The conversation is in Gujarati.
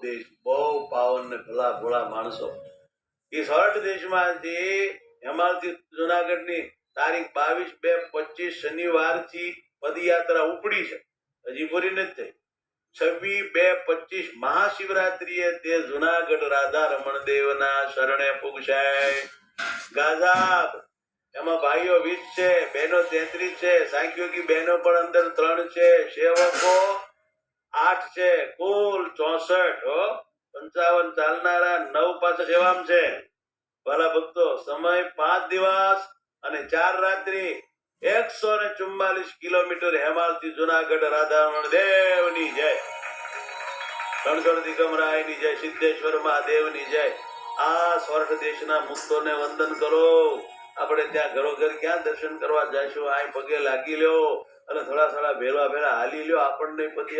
દેશ, બહુ પાવન ને ભલા ભોળા માણસો. એ સોરઠ દેશમાંથી હિમાલયથી જુનાગઢની તારીખ 22-2-25 શનિવારથી પદયાત્રા ઉપડી છે, હજી પૂરી નથી થઈ. 26-2-25 મહાશિવરાત્રીએ તે જુનાગઢ રાધા રમણ દેવના શરણે પૂગશે. ગાઝાબ એમાં ભાઈઓ 20 છે, બહેનો 33 છે, સાંખ્યોગી બહેનો પણ અંદર 3 છે, સેવકો 8 છે, કુલ 64. 55 ચાલનારા 9 પાછા સેવામાં છે. ભલા ભક્તો, સમય 5 દિવસ અને 4 રાત્રિ, 144 કિલોમીટર હેમાલથી જુનાગઢ રાધારમણ દેવની જય, રણછોડ દિગમરાયની જય, સિદ્ધેશ્વર મહાદેવની જય. આ સોરઠ દેશના મુક્તોને વંદન કરો. આપણે ત્યાં ઘરોઘર ક્યાં દર્શન કરવા જઈશું? આ પગે લાગી લ્યો અને થોડા ભેળા હાલી લ્યો. આપણને પતિ